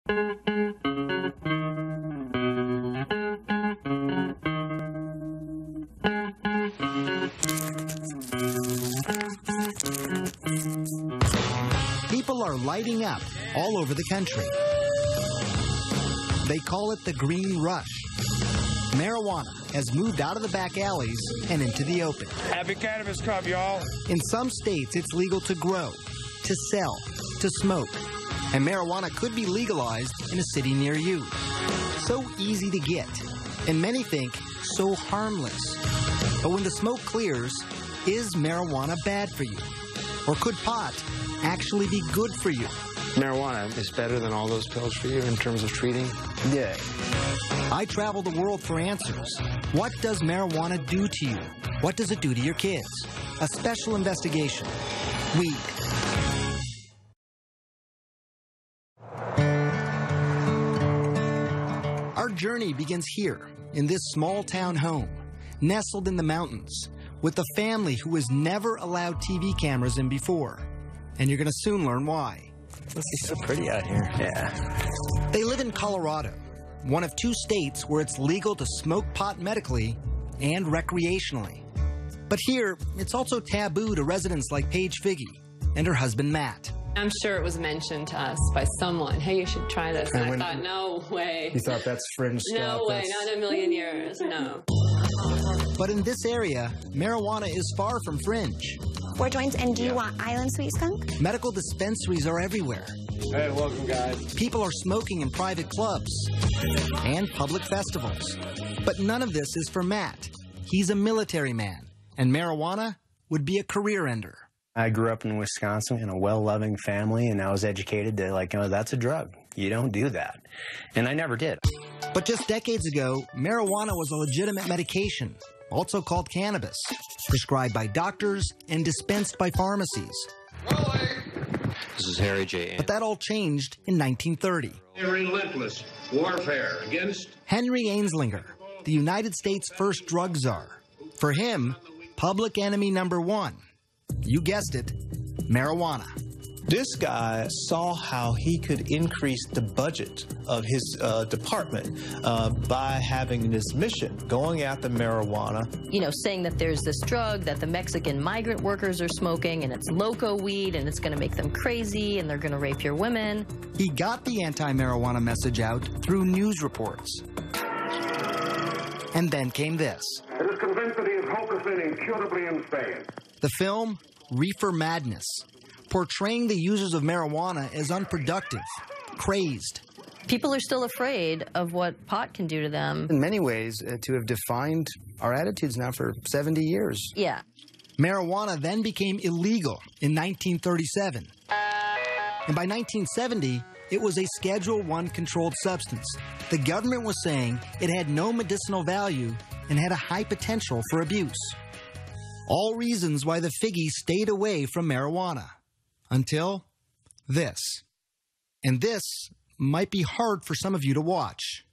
People are lighting up all over the country. They call it the green rush. Marijuana has moved out of the back alleys and into the open. Happy Cannabis Cup, y'all. In some states, it's legal to grow, to sell, to smoke. And marijuana could be legalized in a city near you. So easy to get. And many think so harmless. But when the smoke clears, is marijuana bad for you? Or could pot actually be good for you? Marijuana is better than all those pills for you in terms of treating? Yeah. I travel the world for answers. What does marijuana do to you? What does it do to your kids? A special investigation. Weed. Our journey begins here, in this small town home, nestled in the mountains, with a family who has never allowed TV cameras in before. And you're going to soon learn why. It's so pretty out here. Yeah. They live in Colorado, one of 2 states where it's legal to smoke pot medically and recreationally. But here, it's also taboo to residents like Paige Figi and her husband, Matt. I'm sure it was mentioned to us by someone. Hey, you should try this. And I thought, no way. You thought that's fringe stuff? No way, not in a million years, no. But in this area, marijuana is far from fringe. 4 joints, and do you want island sweet skunk? Medical dispensaries are everywhere. Hey, welcome, guys. People are smoking in private clubs and public festivals. But none of this is for Matt. He's a military man, and marijuana would be a career ender. I grew up in Wisconsin in a well-loving family, and I was educated that, like, oh, that's a drug. You don't do that. And I never did. But just decades ago, marijuana was a legitimate medication, also called cannabis, prescribed by doctors and dispensed by pharmacies. This is Harry J. But that all changed in 1930. A relentless warfare against Henry Anslinger, the United States' first drug czar. For him, public enemy number 1, you guessed it, marijuana. This guy saw how he could increase the budget of his department by having this mission, going after marijuana. You know, saying that there's this drug that the Mexican migrant workers are smoking, and it's loco weed, and it's going to make them crazy, and they're going to rape your women. He got the anti-marijuana message out through news reports. And then came this. It is convinced that he is hopelessly and incurably insane. The film, Reefer Madness, portraying the users of marijuana as unproductive, crazed. People are still afraid of what pot can do to them. In many ways, to have defined our attitudes now for 70 years. Yeah. Marijuana then became illegal in 1937. And by 1970, it was a Schedule I controlled substance. The government was saying it had no medicinal value and had a high potential for abuse. All reasons why the Figgies stayed away from marijuana. Until this. And this might be hard for some of you to watch.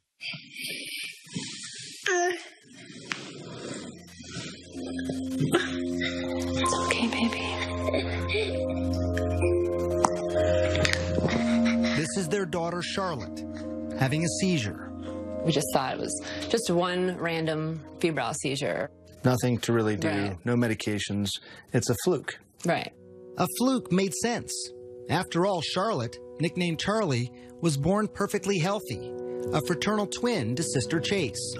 It's okay, baby. This is their daughter, Charlotte, having a seizure. We just thought it was just one random febrile seizure. Nothing to really do, Right. no medications. It's a fluke. Right. A fluke made sense. After all, Charlotte, nicknamed Charlie, was born perfectly healthy, a fraternal twin to sister Chase.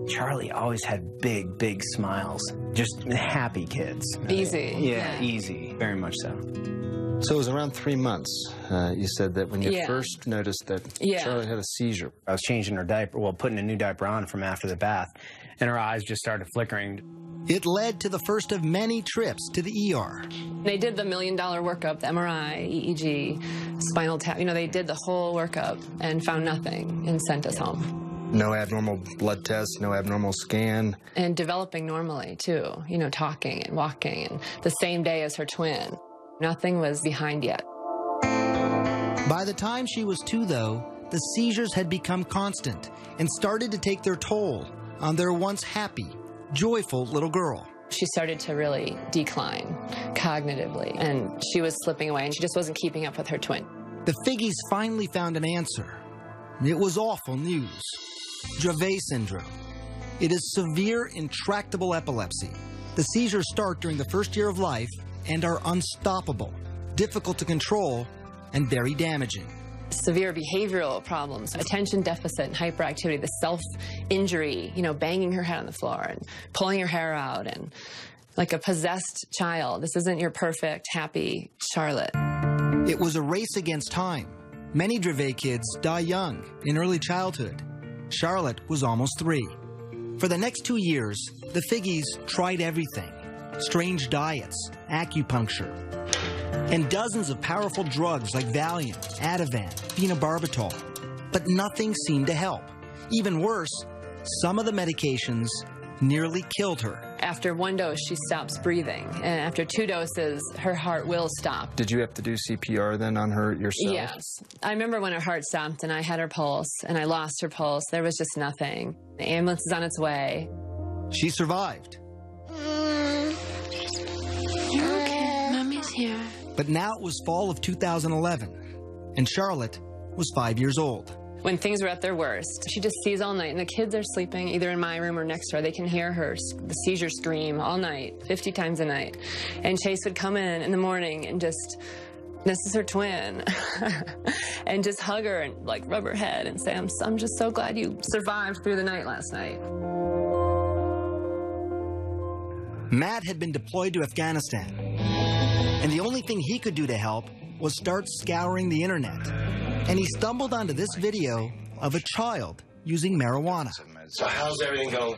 Charlie always had big, big smiles. Just happy kids. Easy. Yeah, easy. Very much so. So it was around 3 months, you said, that when you Yeah. first noticed that Yeah. Charlotte had a seizure. I was changing her diaper, well, putting a new diaper on from after the bath, and her eyes just started flickering. It led to the first of many trips to the ER. They did the $1 million workup, the MRI, EEG, spinal tap. You know, they did the whole workup and found nothing and sent us home. No abnormal blood tests, no abnormal scan. And developing normally, too. You know, talking and walking, and the same day as her twin. Nothing was behind yet. By the time she was 2, though, the seizures had become constant and started to take their toll on their once happy, joyful little girl. She started to really decline cognitively, and she was slipping away, and she just wasn't keeping up with her twin. The Figgies finally found an answer. It was awful news. Dravet syndrome. It is severe, intractable epilepsy. The seizures start during the first year of life and are unstoppable, difficult to control, and very damaging. Severe behavioral problems, attention deficit and hyperactivity, the self-injury, banging her head on the floor and pulling her hair out and like a possessed child. This isn't your perfect, happy Charlotte. It was a race against time. Many Dravet kids die young, in early childhood. Charlotte was almost 3. For the next 2 years, the Figgies tried everything. Strange diets, acupuncture, and dozens of powerful drugs like Valium, Ativan, phenobarbital. But nothing seemed to help. Even worse, some of the medications nearly killed her. After 1 dose, she stops breathing. And after 2 doses, her heart will stop. Did you have to do CPR then on her yourself? Yes. I remember when her heart stopped and I had her pulse and I lost her pulse. There was just nothing. The ambulance is on its way. She survived. You're okay. Mommy's here. But now it was fall of 2011, and Charlotte was 5 years old. When things were at their worst, she just sees all night, and the kids are sleeping either in my room or next to her. They can hear her, the seizure scream all night, 50 times a night. And Chase would come in the morning and just, this is her twin, and just hug her and like rub her head and say, I'm just so glad you survived through the night last night. Matt had been deployed to Afghanistan, and the only thing he could do to help was start scouring the internet. And he stumbled onto this video of a child using marijuana. So how's everything going?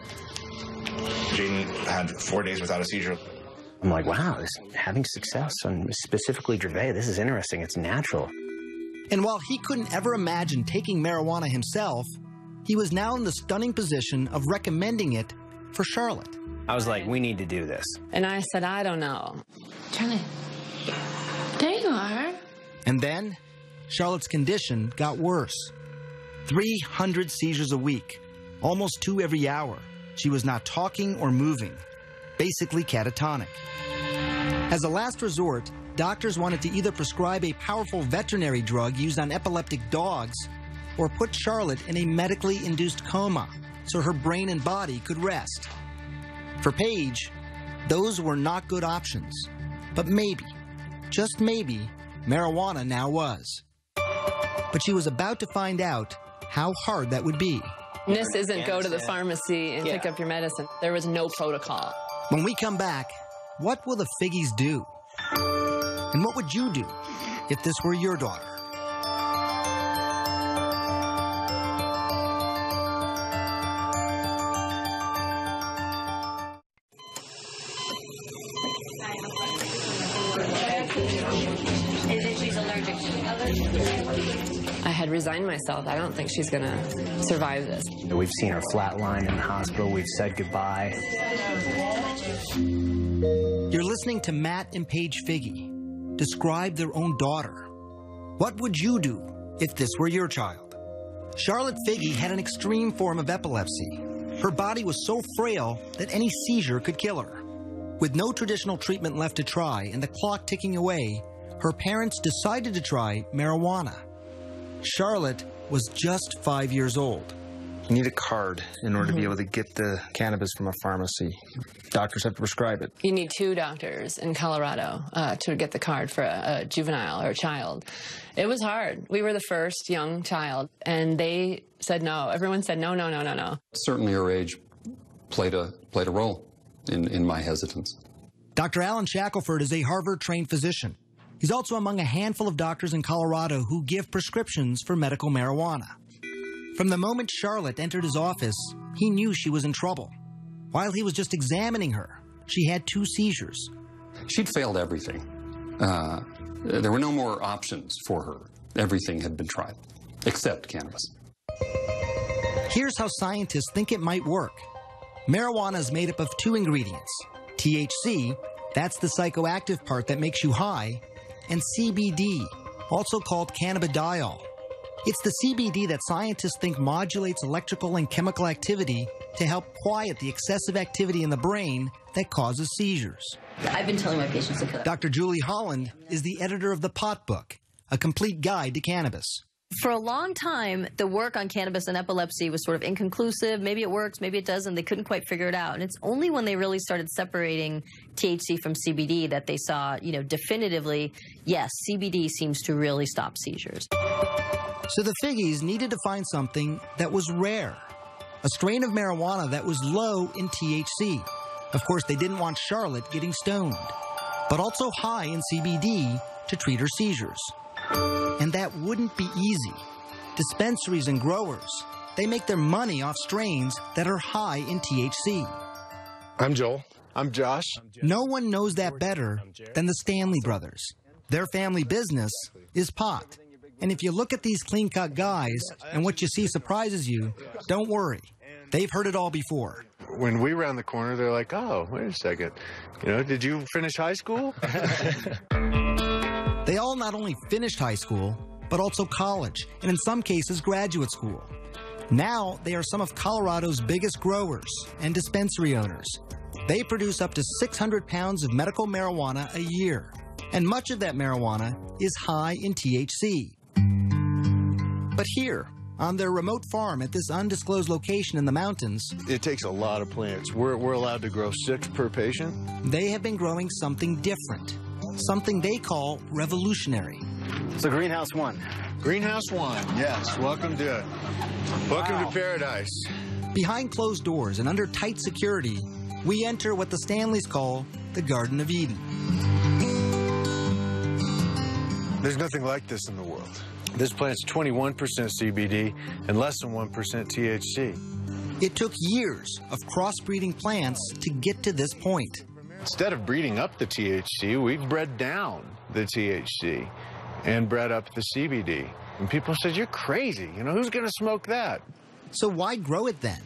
Jaden had 4 days without a seizure. I'm like, wow, having success on specifically Dravet, this is interesting. It's natural. And while he couldn't ever imagine taking marijuana himself, he was now in the stunning position of recommending it for Charlotte. I was like, we need to do this. And I said, I don't know. Charlie, there you are. And then Charlotte's condition got worse. 300 seizures a week, almost 2 every hour. She was not talking or moving, basically catatonic. As a last resort, doctors wanted to either prescribe a powerful veterinary drug used on epileptic dogs or put Charlotte in a medically induced coma so her brain and body could rest. For Paige, those were not good options. But maybe, just maybe, marijuana now was. But she was about to find out how hard that would be. This isn't go to the pharmacy and pick up your medicine. There was no protocol. When we come back, what will the Figgies do? And what would you do if this were your daughter? I had resigned myself. I don't think she's going to survive this. We've seen her flatline in the hospital. We've said goodbye. You're listening to Matt and Paige Figi describe their own daughter. What would you do if this were your child? Charlotte Figi had an extreme form of epilepsy. Her body was so frail that any seizure could kill her. With no traditional treatment left to try and the clock ticking away, her parents decided to try marijuana. Charlotte was just 5 years old. You need a card in order to be able to get the cannabis from a pharmacy. Doctors have to prescribe it. You need 2 doctors in Colorado to get the card for a juvenile or a child. It was hard. We were the first young child, and they said no. Everyone said no, no, no, no, no. Certainly her age played a role in my hesitance. Dr. Alan Shackelford is a Harvard-trained physician. He's also among a handful of doctors in Colorado who give prescriptions for medical marijuana. From the moment Charlotte entered his office, he knew she was in trouble. While he was just examining her, she had 2 seizures. She'd failed everything. There were no more options for her. Everything had been tried, except cannabis. Here's how scientists think it might work. Marijuana is made up of 2 ingredients. THC, that's the psychoactive part that makes you high, and CBD, also called cannabidiol. It's the CBD that scientists think modulates electrical and chemical activity to help quiet the excessive activity in the brain that causes seizures. I've been telling my patients to cut. Dr. Julie Holland is the editor of The Pot Book, A Complete Guide to Cannabis. For a long time, the work on cannabis and epilepsy was sort of inconclusive. Maybe it works, maybe it doesn't. They couldn't quite figure it out. And it's only when they really started separating THC from CBD that they saw, definitively, yes, CBD seems to really stop seizures. So the Figgies needed to find something that was rare. A strain of marijuana that was low in THC. Of course, they didn't want Charlotte getting stoned, but also high in CBD to treat her seizures. And that wouldn't be easy. Dispensaries and growers, they make their money off strains that are high in THC. I'm Joel. I'm Josh. No one knows that better than the Stanley brothers. Their family business is pot. And if you look at these clean-cut guys and what you see surprises you, don't worry. They've heard it all before. When we round the corner, they're like, oh, wait a second. Did you finish high school? They all not only finished high school, but also college, and in some cases, graduate school. Now, they are some of Colorado's biggest growers and dispensary owners. They produce up to 600 pounds of medical marijuana a year, and much of that marijuana is high in THC. But here, on their remote farm at this undisclosed location in the mountains, it takes a lot of plants. We're allowed to grow 6 per patient. They have been growing something different, something they call revolutionary. So Greenhouse 1. Greenhouse 1, yes. Welcome to paradise. Behind closed doors and under tight security, we enter what the Stanleys call the Garden of Eden. There's nothing like this in the world. This plant's 21% CBD and less than 1% THC. It took years of crossbreeding plants to get to this point. Instead of breeding up the THC, we've bred down the THC and bred up the CBD. And people said, you're crazy. Who's going to smoke that? So why grow it then?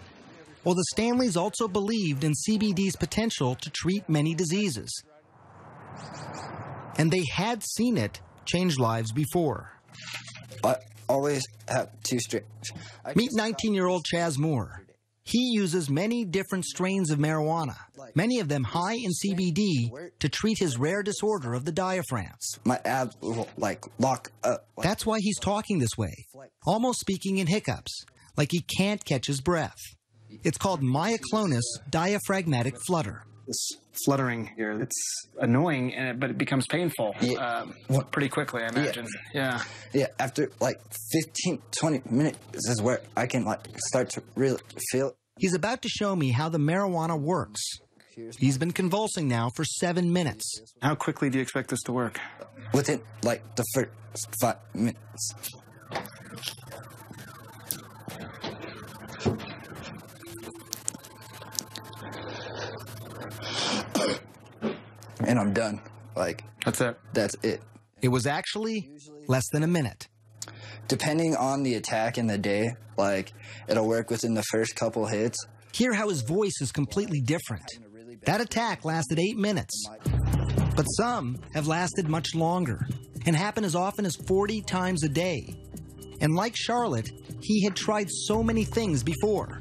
Well, the Stanleys also believed in CBD's potential to treat many diseases. And they had seen it change lives before. I always have 2 strains. Meet 19-year-old Chaz Moore. He uses many different strains of marijuana, many of them high in CBD, to treat his rare disorder of the diaphragms. My abs will, lock up. That's why he's talking this way, almost speaking in hiccups, like he can't catch his breath. It's called myoclonus diaphragmatic flutter. This fluttering here, it's annoying, but it becomes painful pretty quickly, I imagine. Yeah, after 15, 20 minutes is where I can start to really feel it. He's about to show me how the marijuana works. He's been convulsing now for 7 minutes. How quickly do you expect this to work? Within, the first 5 minutes. And I'm done. That's it. That's it. It was actually less than a minute. Depending on the attack in the day, it'll work within the first couple hits. Hear how his voice is completely different. That attack lasted 8 minutes. But some have lasted much longer and happen as often as 40 times a day. And like Charlotte, he had tried so many things before.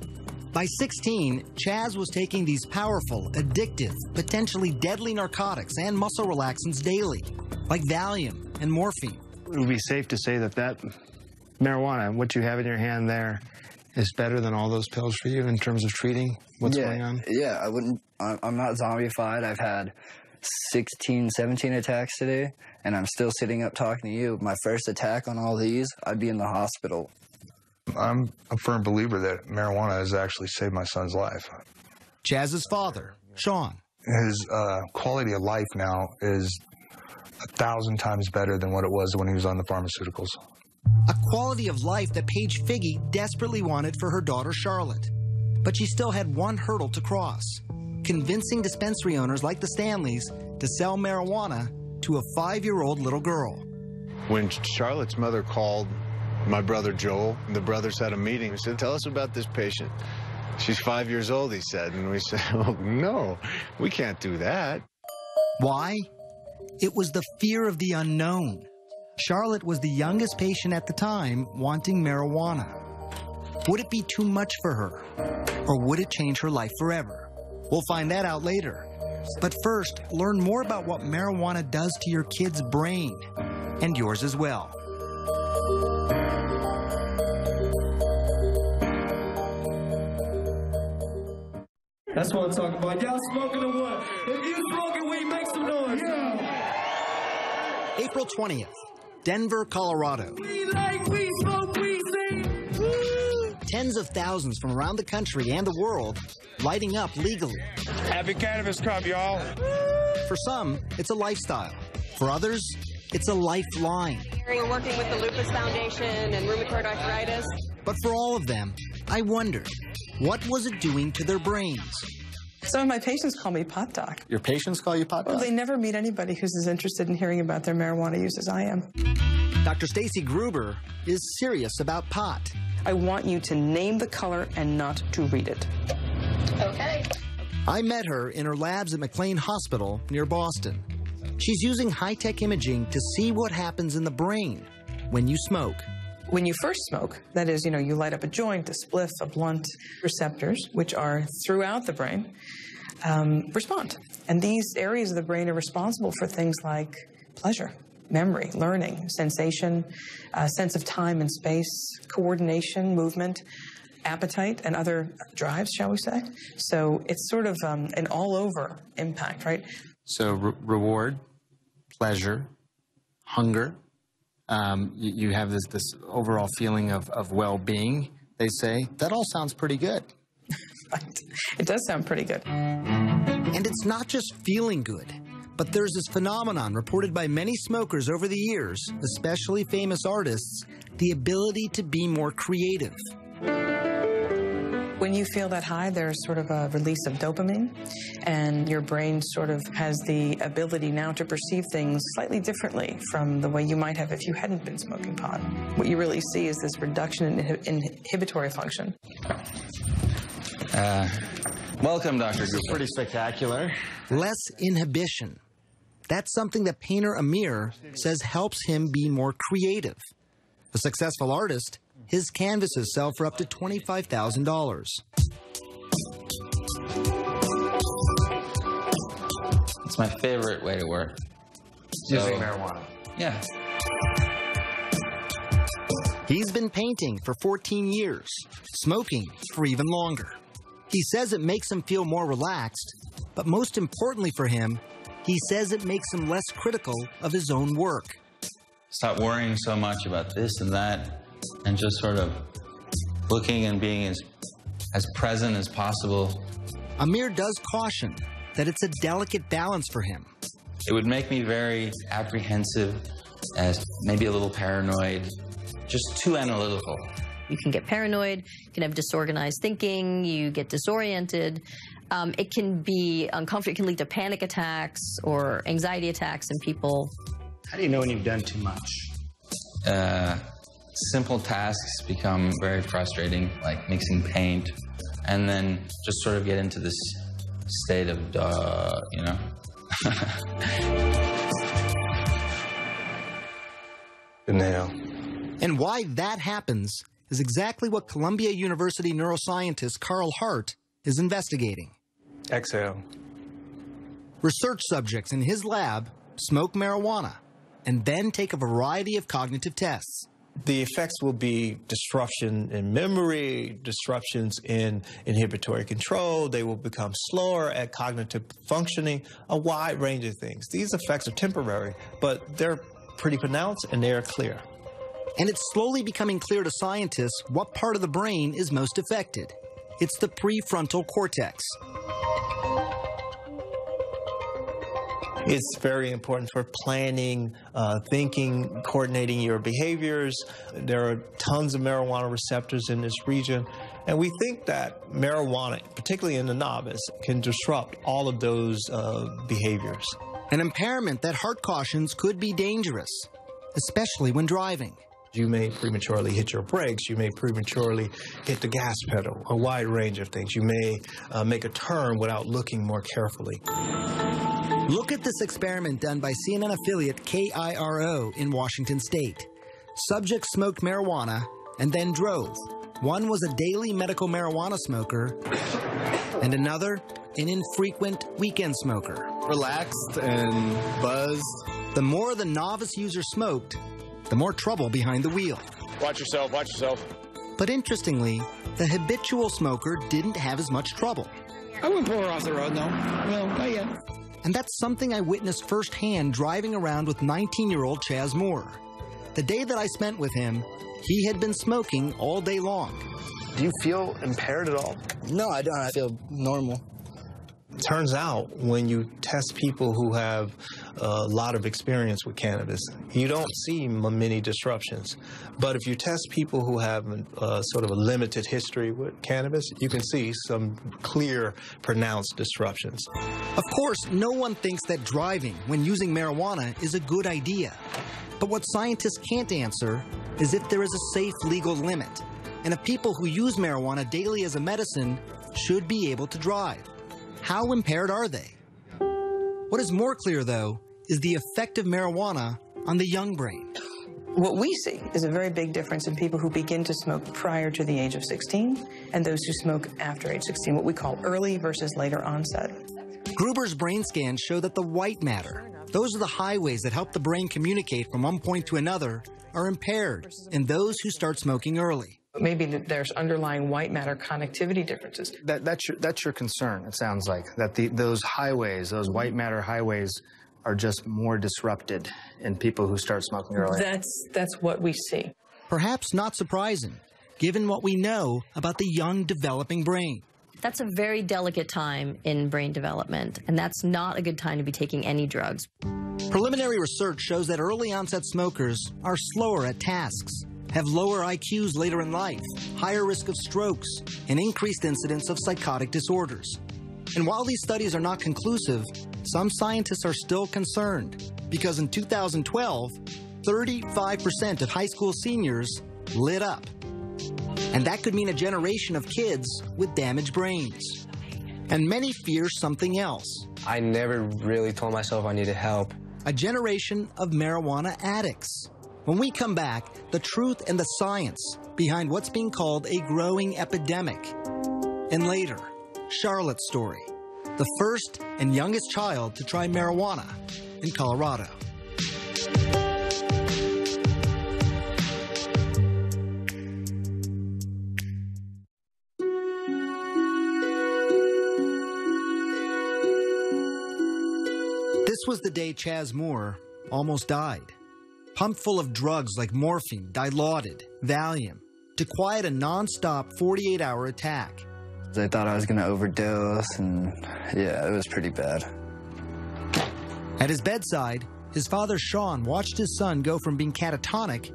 By 16, Chaz was taking these powerful, addictive, potentially deadly narcotics and muscle relaxants daily, like Valium and morphine. It would be safe to say that marijuana, what you have in your hand there, is better than all those pills for you in terms of treating what's going on? Yeah, I'm not zombified. I've had 16, 17 attacks today, and I'm still sitting up talking to you. My first attack on all these, I'd be in the hospital. I'm a firm believer that marijuana has actually saved my son's life. Chaz's father, Sean. His quality of life now is 1,000 times better than what it was when he was on the pharmaceuticals. A quality of life that Paige Figi desperately wanted for her daughter Charlotte. But she still had one hurdle to cross: convincing dispensary owners like the Stanleys to sell marijuana to a 5-year-old little girl. When Charlotte's mother called my brother Joel, the brothers had a meeting. We said, tell us about this patient. She's 5 years old, he said. And we said, oh, no, we can't do that. Why? It was the fear of the unknown. Charlotte was the youngest patient at the time wanting marijuana. Would it be too much for her? Or would it change her life forever? We'll find that out later. But first, learn more about what marijuana does to your kid's brain. and yours as well. That's what I'm talking about. Y'all smoking or what? If you smoking weed, make some noise. April 20th, Denver, Colorado. We like weed, smoke weed, sing. Tens of thousands from around the country and the world lighting up legally. Happy Cannabis Cup, y'all. For some, it's a lifestyle. For others, it's a lifeline. We're working with the Lupus Foundation and rheumatoid arthritis. But for all of them, I wondered, what was it doing to their brains? Some of my patients call me pot doc. Your patients call you pot doc? Well, they never meet anybody who's as interested in hearing about their marijuana use as I am. Dr. Stacy Gruber is serious about pot. I want you to name the color and not to read it. Okay. I met her in her labs at McLean Hospital near Boston. She's using high-tech imaging to see what happens in the brain when you smoke. When you first smoke, that is, you light up a joint, a spliff, a blunt, receptors, which are throughout the brain, respond. And these areas of the brain are responsible for things like pleasure, memory, learning, sensation, sense of time and space, coordination, movement, appetite, and other drives, shall we say. So it's sort of an all-over impact, right? So reward, pleasure, hunger. You have this overall feeling of well-being, they say. That all sounds pretty good. Right. It does sound pretty good. And it's not just feeling good, but there's this phenomenon reported by many smokers over the years, especially famous artists, the ability to be more creative. When you feel that high, there's sort of a release of dopamine, and your brain sort of has the ability now to perceive things slightly differently from the way you might have if you hadn't been smoking pot. What you really see is this reduction in inhibitory function. Welcome, Dr. Gruber. Pretty spectacular. Less inhibition. That's something that painter Amir says helps him be more creative. A successful artist, his canvases sell for up to $25,000. It's my favorite way to work. Using marijuana. Yeah. He's been painting for 14 years, smoking for even longer. He says it makes him feel more relaxed, but most importantly for him, he says it makes him less critical of his own work. Stop worrying so much about this and that, and just sort of looking and being as present as possible. Amir does caution that it's a delicate balance for him. It would make me very apprehensive, as maybe a little paranoid, just too analytical. You can get paranoid, you can have disorganized thinking, you get disoriented. It can be uncomfortable, it can lead to panic attacks or anxiety attacks in people. How do you know when you've done too much? Simple tasks become very frustrating, like mixing paint, and then just sort of get into this state of you know. Inhale. And why that happens is exactly what Columbia University neuroscientist Carl Hart is investigating. Exhale. Research subjects in his lab smoke marijuana and then take a variety of cognitive tests. The effects will be disruption in memory, disruptions in inhibitory control. They will become slower at cognitive functioning, a wide range of things. These effects are temporary, but they're pretty pronounced and they're clear. And it's slowly becoming clear to scientists what part of the brain is most affected. It's the prefrontal cortex. It's very important for planning, thinking, coordinating your behaviors. There are tons of marijuana receptors in this region. And we think that marijuana, particularly in the novice, can disrupt all of those behaviors. An impairment that Hart cautions could be dangerous, especially when driving. You may prematurely hit your brakes. You may prematurely hit the gas pedal, a wide range of things. You may make a turn without looking more carefully. Look at this experiment done by CNN affiliate KIRO in Washington State. Subjects smoked marijuana and then drove. One was a daily medical marijuana smoker, and another, an infrequent weekend smoker. Relaxed and buzzed. The more the novice user smoked, the more trouble behind the wheel. Watch yourself, watch yourself. But interestingly, the habitual smoker didn't have as much trouble. I wouldn't pull her off the road, no. Well, not yet. And that's something I witnessed firsthand driving around with 19-year-old Chaz Moore. The day that I spent with him, he had been smoking all day long. Do you feel impaired at all? No, I don't. I feel normal. Turns out when you test people who have a lot of experience with cannabis, you don't see many disruptions. But if you test people who have sort of a limited history with cannabis, you can see some clear, pronounced disruptions. Of course, no one thinks that driving when using marijuana is a good idea. But what scientists can't answer is if there is a safe legal limit, and if people who use marijuana daily as a medicine should be able to drive. How impaired are they? What is more clear, though, is the effect of marijuana on the young brain. What we see is a very big difference in people who begin to smoke prior to the age of 16 and those who smoke after age 16, what we call early versus later onset. Gruber's brain scans show that the white matter, those are the highways that help the brain communicate from one point to another, are impaired in those who start smoking early. Maybe there's underlying white matter connectivity differences. That's your concern, it sounds like, that those highways, those white matter highways, are just more disrupted in people who start smoking early. That's what we see. Perhaps not surprising, given what we know about the young developing brain. That's a very delicate time in brain development, and that's not a good time to be taking any drugs. Preliminary research shows that early onset smokers are slower at tasks, have lower IQs later in life, higher risk of strokes, and increased incidence of psychotic disorders. And while these studies are not conclusive, some scientists are still concerned because in 2012, 35% of high school seniors lit up. And that could mean a generation of kids with damaged brains. And many fear something else. I never really told myself I needed help. A generation of marijuana addicts. When we come back, the truth and the science behind what's being called a growing epidemic. And later, Charlotte's story, the first and youngest child to try marijuana in Colorado. This was the day Chaz Moore almost died. Pumped full of drugs like morphine, Dilaudid, Valium, to quiet a non-stop 48-hour attack. I thought I was going to overdose, and yeah, it was pretty bad. At his bedside, his father Sean watched his son go from being catatonic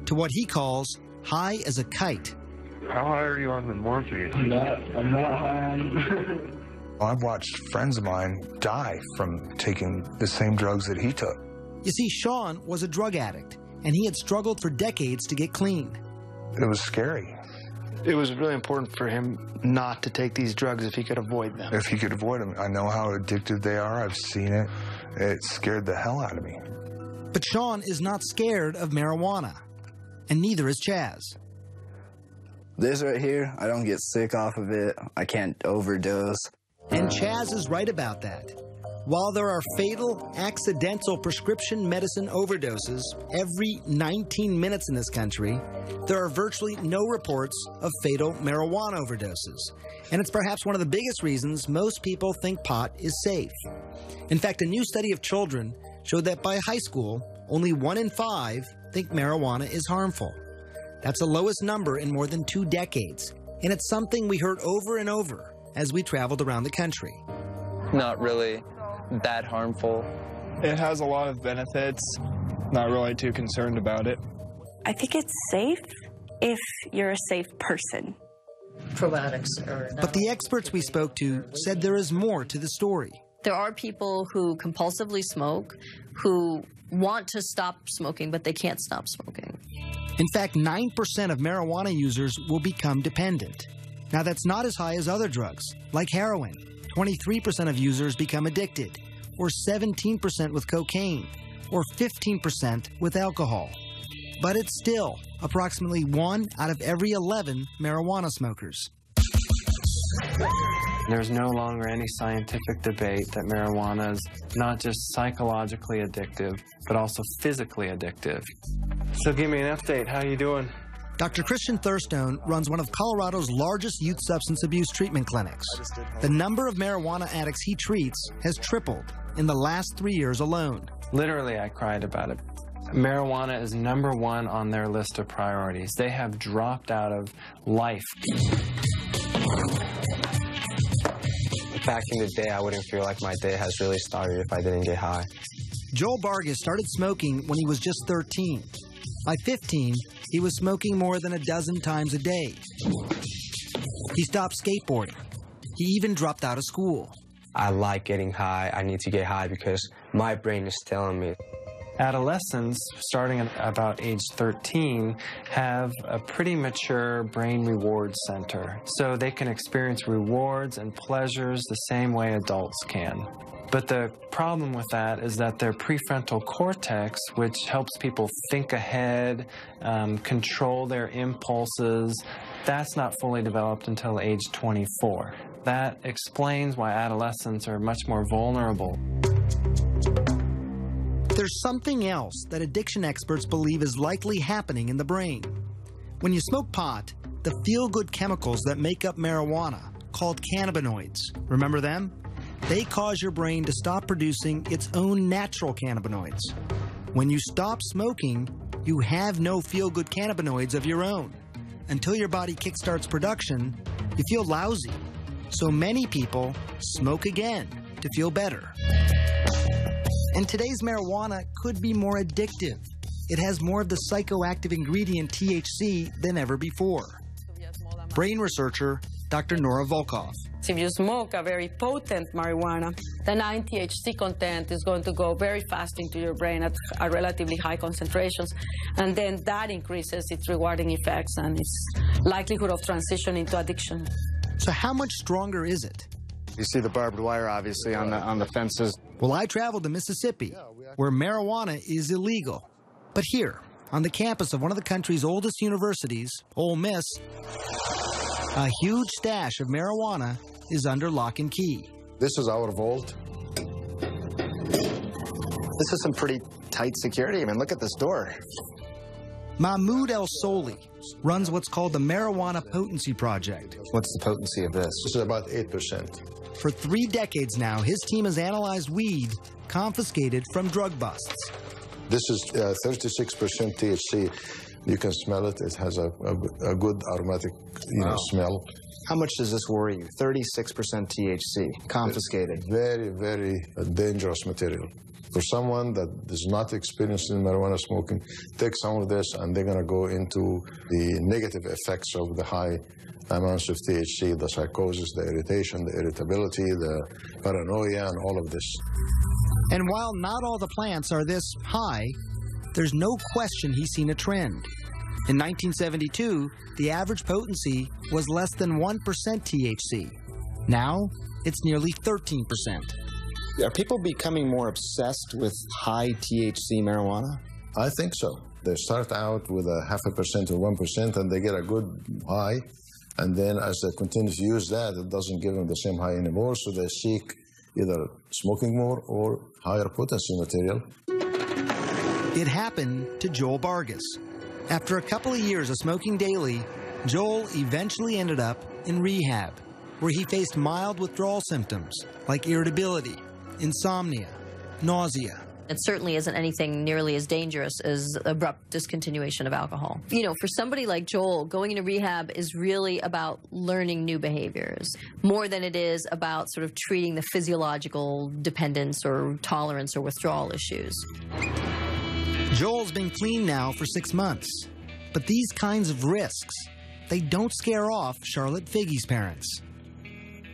to what he calls high as a kite. How high are you on the morphine? I'm not high. I've watched friends of mine die from taking the same drugs that he took. You see, Sean was a drug addict, and he had struggled for decades to get clean. It was scary. It was really important for him not to take these drugs if he could avoid them. If he could avoid them. I know how addictive they are. I've seen it. It scared the hell out of me. But Sean is not scared of marijuana, and neither is Chaz. This right here, I don't get sick off of it. I can't overdose. And Chaz is right about that. While there are fatal, accidental prescription medicine overdoses every 19 minutes in this country, there are virtually no reports of fatal marijuana overdoses. And it's perhaps one of the biggest reasons most people think pot is safe. In fact, a new study of children showed that by high school, only 1 in 5 think marijuana is harmful. That's the lowest number in more than 2 decades. And it's something we heard over and over as we traveled around the country. Not really that harmful. It has a lot of benefits. Not really too concerned about it. I think it's safe if you're a safe person. Probiotics are not. But the experts we spoke to said there is more to the story. There are people who compulsively smoke, who want to stop smoking, but they can't stop smoking. In fact, 9% of marijuana users will become dependent. Now, that's not as high as other drugs, like heroin. 23% of users become addicted, or 17% with cocaine, or 15% with alcohol. But it's still approximately 1 out of every 11 marijuana smokers. There's no longer any scientific debate that marijuana is not just psychologically addictive, but also physically addictive. So give me an update. How you doing? Dr. Christian Thurstone runs one of Colorado's largest youth substance abuse treatment clinics. The number of marijuana addicts he treats has tripled in the last 3 years alone. Literally, I cried about it. Marijuana is #1 on their list of priorities. They have dropped out of life. Back in the day, I wouldn't feel like my day has really started if I didn't get high. Joel Vargas started smoking when he was just 13. By 15, he was smoking more than a dozen times a day. He stopped skateboarding. He even dropped out of school. I like getting high. I need to get high because my brain is telling me. Adolescents, starting at about age 13, have a pretty mature brain reward center, so they can experience rewards and pleasures the same way adults can. But the problem with that is that their prefrontal cortex, which helps people think ahead, control their impulses, that's not fully developed until age 24. That explains why adolescents are much more vulnerable. There's something else that addiction experts believe is likely happening in the brain. When you smoke pot, the feel-good chemicals that make up marijuana, called cannabinoids, remember them? They cause your brain to stop producing its own natural cannabinoids. When you stop smoking, you have no feel-good cannabinoids of your own. Until your body kickstarts production, you feel lousy. So many people smoke again to feel better. And today's marijuana could be more addictive. It has more of the psychoactive ingredient THC than ever before. Brain researcher Dr. Nora Volkov. If you smoke a very potent marijuana, the 9-THC content is going to go very fast into your brain at relatively high concentrations, and then that increases its rewarding effects and its likelihood of transition into addiction. So how much stronger is it? You see the barbed wire, obviously, on the fences. Well, I traveled to Mississippi, where marijuana is illegal. But here, on the campus of one of the country's oldest universities, Ole Miss, a huge stash of marijuana is under lock and key. This is our vault. This is some pretty tight security. I mean, look at this door. Mahmoud El Soli runs what's called the Marijuana Potency Project. What's the potency of this? This is about 8%. For 3 decades now, his team has analyzed weed confiscated from drug busts. This is 36% THC. You can smell it. It has a good aromatic, smell. How much does this worry you? 36% THC, confiscated. It's very, very dangerous material. For someone that is not experienced in marijuana smoking, take some of this and they're going to go into the negative effects of the high amounts of THC, the psychosis, the irritation, the irritability, the paranoia, and all of this. And while not all the plants are this high, there's no question he's seen a trend. In 1972, the average potency was less than 1% THC. Now, it's nearly 13%. Are people becoming more obsessed with high THC marijuana? I think so. They start out with a 0.5% or 1%, and they get a good high. And then as they continue to use that, it doesn't give them the same high anymore, so they seek either smoking more or higher potency material. It happened to Joel Vargas. After a couple of years of smoking daily, Joel eventually ended up in rehab, where he faced mild withdrawal symptoms like irritability, insomnia, nausea. It certainly isn't anything nearly as dangerous as abrupt discontinuation of alcohol. You know, for somebody like Joel, going into rehab is really about learning new behaviors, more than it is about sort of treating the physiological dependence or tolerance or withdrawal issues. Joel's been clean now for 6 months, but these kinds of risks, they don't scare off Charlotte Figi's parents.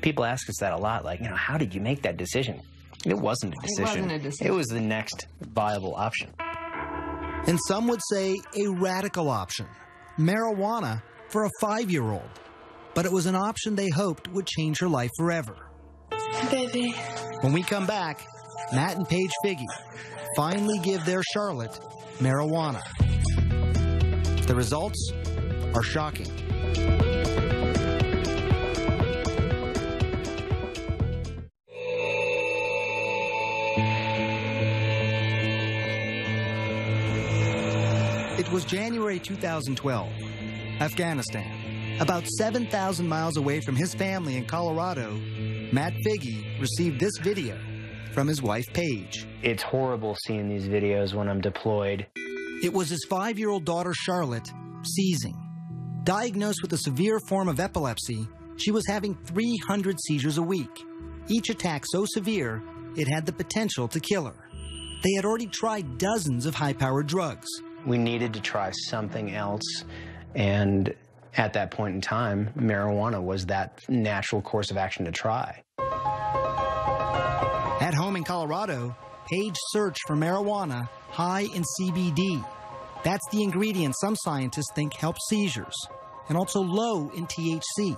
People ask us that a lot, like, how did you make that decision? It wasn't a decision. It was the next viable option. And some would say a radical option, marijuana for a 5-year-old. But it was an option they hoped would change her life forever. Baby. When we come back, Matt and Paige Figi finally give their Charlotte marijuana. The results are shocking. was January 2012. Afghanistan. About 7,000 miles away from his family in Colorado, Matt Figi received this video from his wife, Paige. It's horrible seeing these videos when I'm deployed. It was his 5-year-old daughter, Charlotte, seizing. Diagnosed with a severe form of epilepsy, she was having 300 seizures a week. Each attack so severe, it had the potential to kill her. They had already tried dozens of high-powered drugs. We needed to try something else, and at that point in time, marijuana was that natural course of action to try. At home in Colorado, Paige searched for marijuana high in CBD. That's the ingredient some scientists think helps seizures, and also low in THC.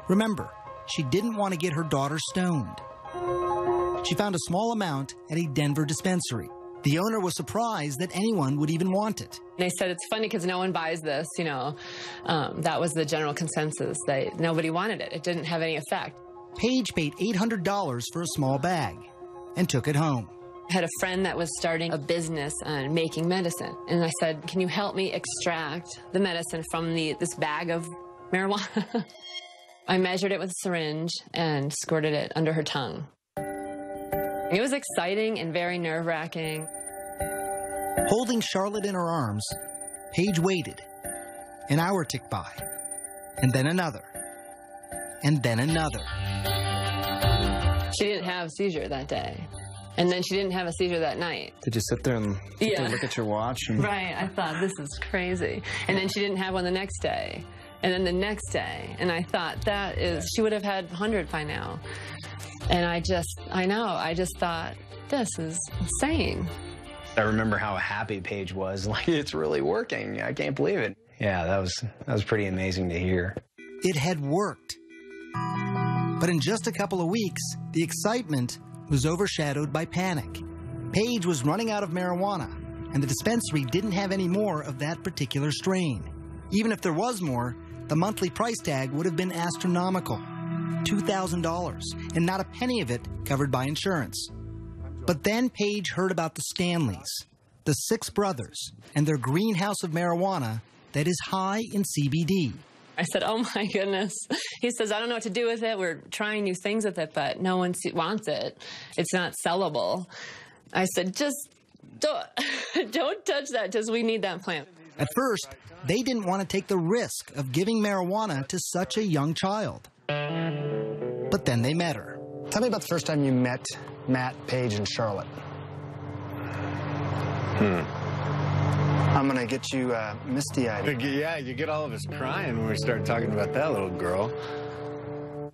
Remember, she didn't want to get her daughter stoned. She found a small amount at a Denver dispensary. The owner was surprised that anyone would even want it. They said it's funny because no one buys this, you know. That was the general consensus. Nobody wanted it. It didn't have any effect. Paige paid $800 for a small bag and took it home. I had a friend that was starting a business on making medicine. And I said, can you help me extract the medicine from this bag of marijuana? I measured it with a syringe and squirted it under her tongue. It was exciting and very nerve-wracking. Holding Charlotte in her arms, Paige waited. An hour ticked by, and then another, and then another. She didn't have a seizure that day, and then she didn't have a seizure that night. Did you sit there and look at your watch? And... Right, I thought, this is crazy. And then she didn't have one the next day, and then the next day, and I thought, she would have had 100 by now. And I just thought, this is insane. I remember how happy Paige was. Like, it's really working. I can't believe it. Yeah, that was pretty amazing to hear. It had worked. But in just a couple of weeks, the excitement was overshadowed by panic. Paige was running out of marijuana, and the dispensary didn't have any more of that particular strain. Even if there was more, the monthly price tag would have been astronomical. $2,000, and not a penny of it covered by insurance. But then Paige heard about the Stanleys, the 6 brothers, and their greenhouse of marijuana that is high in CBD. I said, oh my goodness. He says, I don't know what to do with it. We're trying new things with it, but no one wants it. It's not sellable. I said, just don't touch that, just we need that plant. At first, they didn't want to take the risk of giving marijuana to such a young child. But then they met her. Tell me about the first time you met Matt, Paige, and Charlotte. I'm going to get you misty-eyed. Yeah, you get all of us crying when we start talking about that little girl.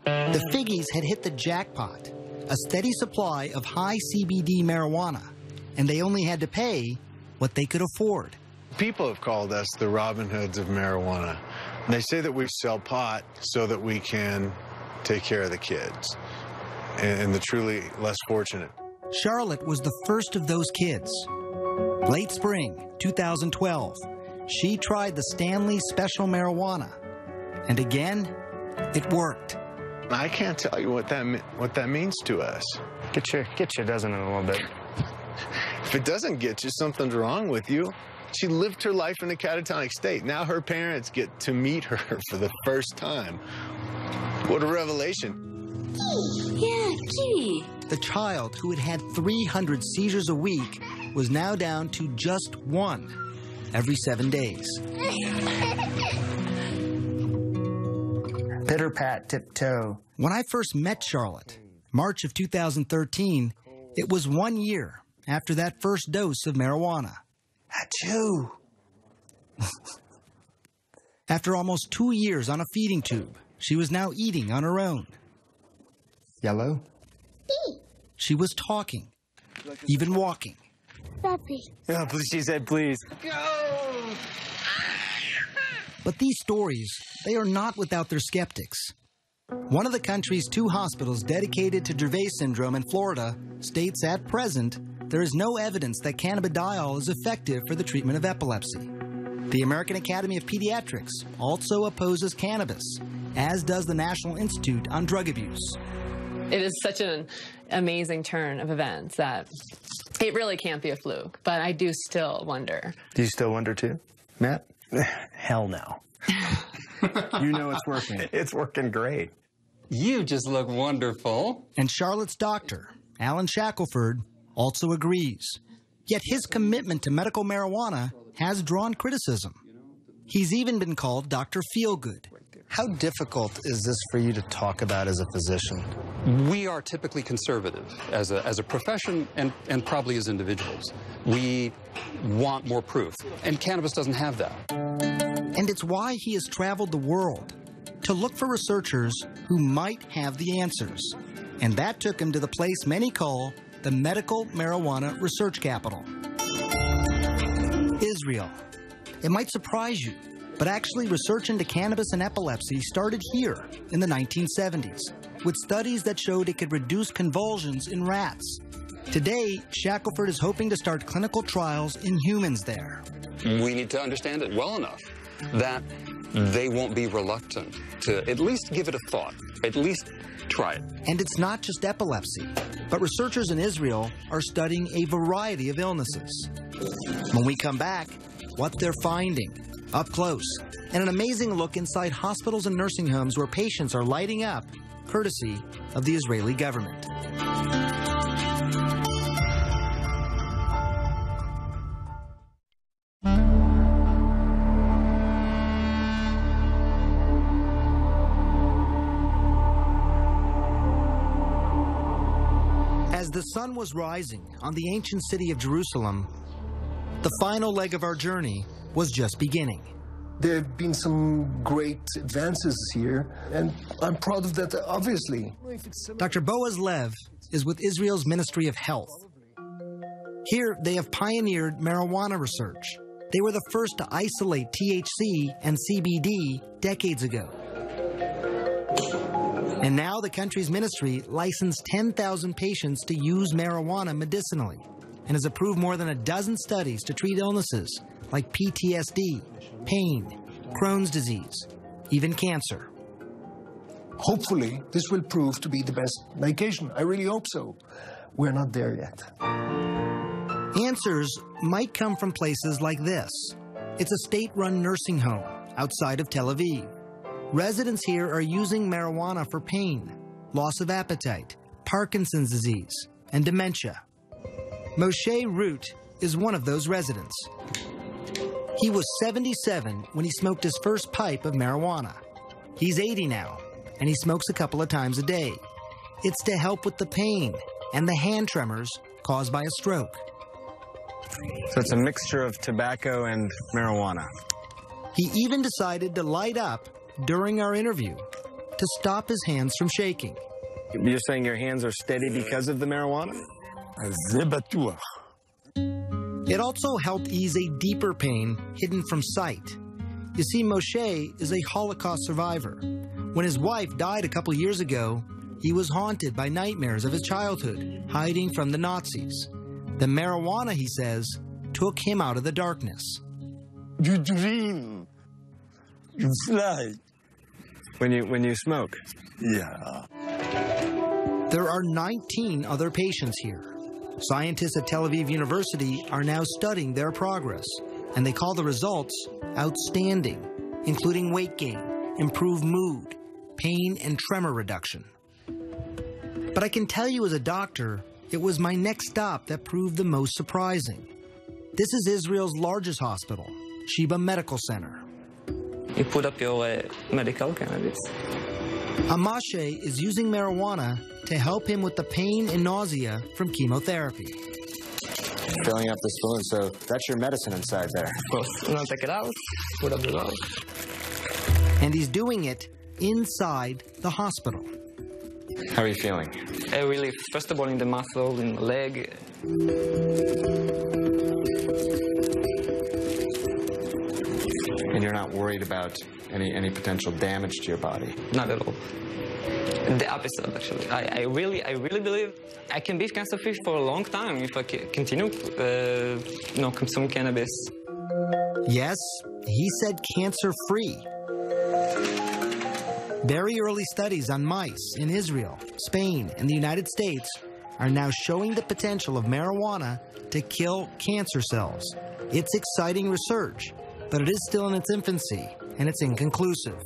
The Figgies had hit the jackpot, a steady supply of high CBD marijuana, and they only had to pay what they could afford. People have called us the Robin Hoods of marijuana. And they say that we sell pot so that we can take care of the kids and the truly less fortunate. Charlotte was the first of those kids. Late spring 2012, she tried the Stanley Special Marijuana, and again, it worked. I can't tell you what that means to us. Get you a dozen in a little bit. If it doesn't get you, something's wrong with you. She lived her life in a catatonic state. Now her parents get to meet her for the first time. What a revelation. Yeah, kitty. The child who had had 300 seizures a week was now down to just 1 every 7 days. Pitter-pat, tiptoe. When I first met Charlotte, March of 2013, it was 1 year after that first dose of marijuana. Achoo! After almost 2 years on a feeding tube, she was now eating on her own. Yellow? She was talking, even walking. Puppy. Yeah, please, she said please. Go! But these stories, they are not without their skeptics. One of the country's 2 hospitals dedicated to Dravet syndrome in Florida states at present there is no evidence that cannabidiol is effective for the treatment of epilepsy. The American Academy of Pediatrics also opposes cannabis, as does the National Institute on Drug Abuse. It is such an amazing turn of events that it really can't be a fluke, but I do still wonder. Do you still wonder too? Matt? Hell no. You know it's working. It's working great. You just look wonderful. And Charlotte's doctor, Alan Shackelford, also agrees. Yet his commitment to medical marijuana has drawn criticism. He's even been called Dr. Feelgood. How difficult is this for you to talk about as a physician? We are typically conservative as a profession and probably as individuals. We want more proof, and cannabis doesn't have that. And it's why he has traveled the world to look for researchers who might have the answers. And that took him to the place many call the medical marijuana research capital. Israel. It might surprise you, but actually research into cannabis and epilepsy started here in the 1970s, with studies that showed it could reduce convulsions in rats. Today, Shackelford is hoping to start clinical trials in humans there. We need to understand it well enough that they won't be reluctant to at least give it a thought, at least try it. And it's not just epilepsy, but researchers in Israel are studying a variety of illnesses. When we come back, what they're finding, up close, and an amazing look inside hospitals and nursing homes where patients are lighting up, courtesy of the Israeli government. As the sun was rising on the ancient city of Jerusalem, the final leg of our journey was just beginning. There have been some great advances here, and I'm proud of that, obviously. Dr. Boaz Lev is with Israel's Ministry of Health. Here, they have pioneered marijuana research. They were the first to isolate THC and CBD decades ago. And now the country's ministry licensed 10,000 patients to use marijuana medicinally and has approved more than a dozen studies to treat illnesses like PTSD, pain, Crohn's disease, even cancer. Hopefully, this will prove to be the best medication. I really hope so. We're not there yet. Answers might come from places like this. It's a state-run nursing home outside of Tel Aviv. Residents here are using marijuana for pain, loss of appetite, Parkinson's disease, and dementia. Moshe Root is one of those residents. He was 77 when he smoked his first pipe of marijuana. He's 80 now, and he smokes a couple of times a day. It's to help with the pain and the hand tremors caused by a stroke. So it's a mixture of tobacco and marijuana. He even decided to light up during our interview to stop his hands from shaking. You're saying your hands are steady because of the marijuana? It also helped ease a deeper pain hidden from sight. You see, Moshe is a Holocaust survivor. When his wife died a couple years ago, he was haunted by nightmares of his childhood, hiding from the Nazis. The marijuana, he says, took him out of the darkness. You dream. You fly. When you smoke? Yeah. There are 19 other patients here. Scientists at Tel Aviv University are now studying their progress, and they call the results outstanding, including weight gain, improved mood, pain and tremor reduction. But I can tell you as a doctor, it was my next stop that proved the most surprising. This is Israel's largest hospital, Sheba Medical Center. You put up your medical cannabis. Amashe is using marijuana to help him with the pain and nausea from chemotherapy. Filling up the spoon, so that's your medicine inside there. Of course. Now take it out, put up the mouth. And he's doing it inside the hospital. How are you feeling? Relief, first of all in the muscle, in the leg. And you're not worried about any potential damage to your body? Not at all. The opposite, actually. I really believe I can be cancer-free for a long time if I continue, consume cannabis. Yes, he said cancer-free. Very early studies on mice in Israel, Spain, and the United States are now showing the potential of marijuana to kill cancer cells. It's exciting research, but it is still in its infancy, and it's inconclusive.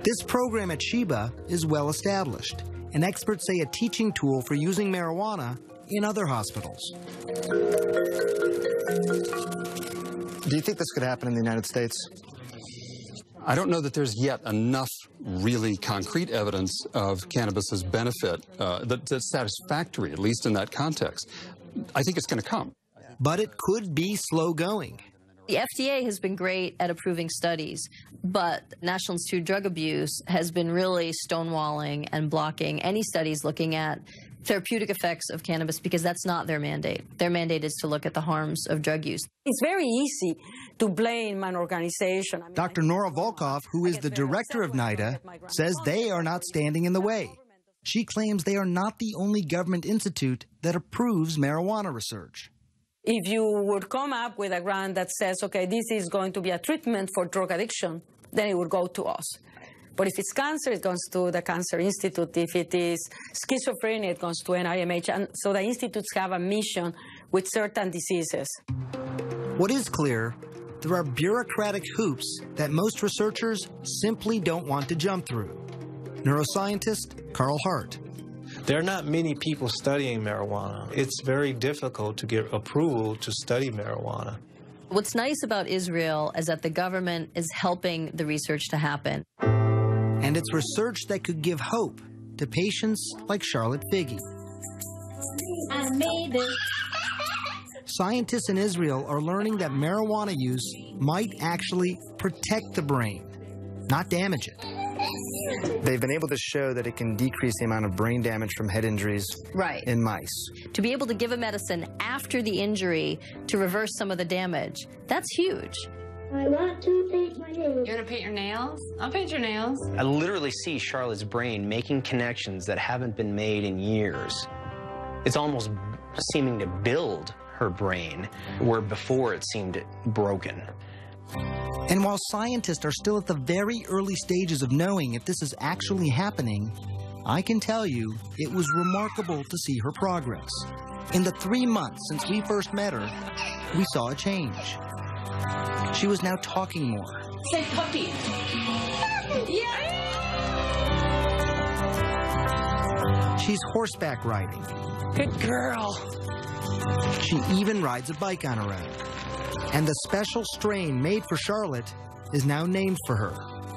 This program at Sheba is well established, and experts say a teaching tool for using marijuana in other hospitals. Do you think this could happen in the United States? I don't know that there's yet enough really concrete evidence of cannabis's benefit that's satisfactory, at least in that context. I think it's going to come. But it could be slow going. The FDA has been great at approving studies, but National Institute of Drug Abuse has been really stonewalling and blocking any studies looking at therapeutic effects of cannabis because that's not their mandate. Their mandate is to look at the harms of drug use. It's very easy to blame an organization. Dr. Nora Volkov, who is the director of NIDA, says they are not standing in the way. She claims they are not the only government institute that approves marijuana research. If you would come up with a grant that says, okay, this is going to be a treatment for drug addiction, then it would go to us. But if it's cancer, it goes to the Cancer Institute. If it is schizophrenia, it goes to NIMH. And so the institutes have a mission with certain diseases. What is clear, there are bureaucratic hoops that most researchers simply don't want to jump through. Neuroscientist Carl Hart. There are not many people studying marijuana. It's very difficult to get approval to study marijuana. What's nice about Israel is that the government is helping the research to happen. And it's research that could give hope to patients like Charlotte Figi. I made it. Scientists in Israel are learning that marijuana use might actually protect the brain, not damage it. They've been able to show that it can decrease the amount of brain damage from head injuries in mice. To be able to give a medicine after the injury to reverse some of the damage, that's huge. I want to paint my nails. You want to paint your nails? I'll paint your nails. I literally see Charlotte's brain making connections that haven't been made in years. It's almost seeming to build her brain where before it seemed broken. And while scientists are still at the very early stages of knowing if this is actually happening, I can tell you it was remarkable to see her progress. In the 3 months since we first met her, we saw a change. She was now talking more. Say puppy. Yeah. She's horseback riding. Good girl. She even rides a bike on her own. And the special strain made for Charlotte is now named for her.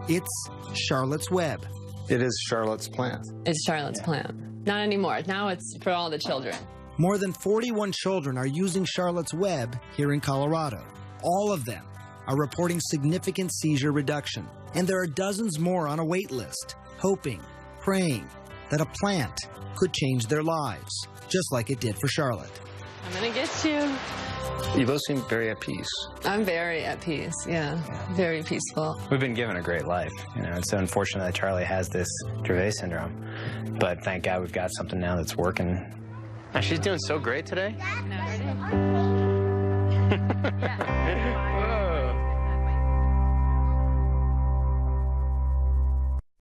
It's Charlotte's Web. It is Charlotte's plant. It's Charlotte's plant. Not anymore. Now it's for all the children. More than 41 children are using Charlotte's Web here in Colorado. All of them are reporting significant seizure reduction. And there are dozens more on a wait list, hoping, praying that a plant could change their lives, just like it did for Charlotte. I'm gonna get you. You both seem very at peace. I'm very at peace, yeah. Very peaceful. We've been given a great life. You know, it's unfortunate that Charlie has this Dravet syndrome. But thank God we've got something now that's working. And she's doing so great today.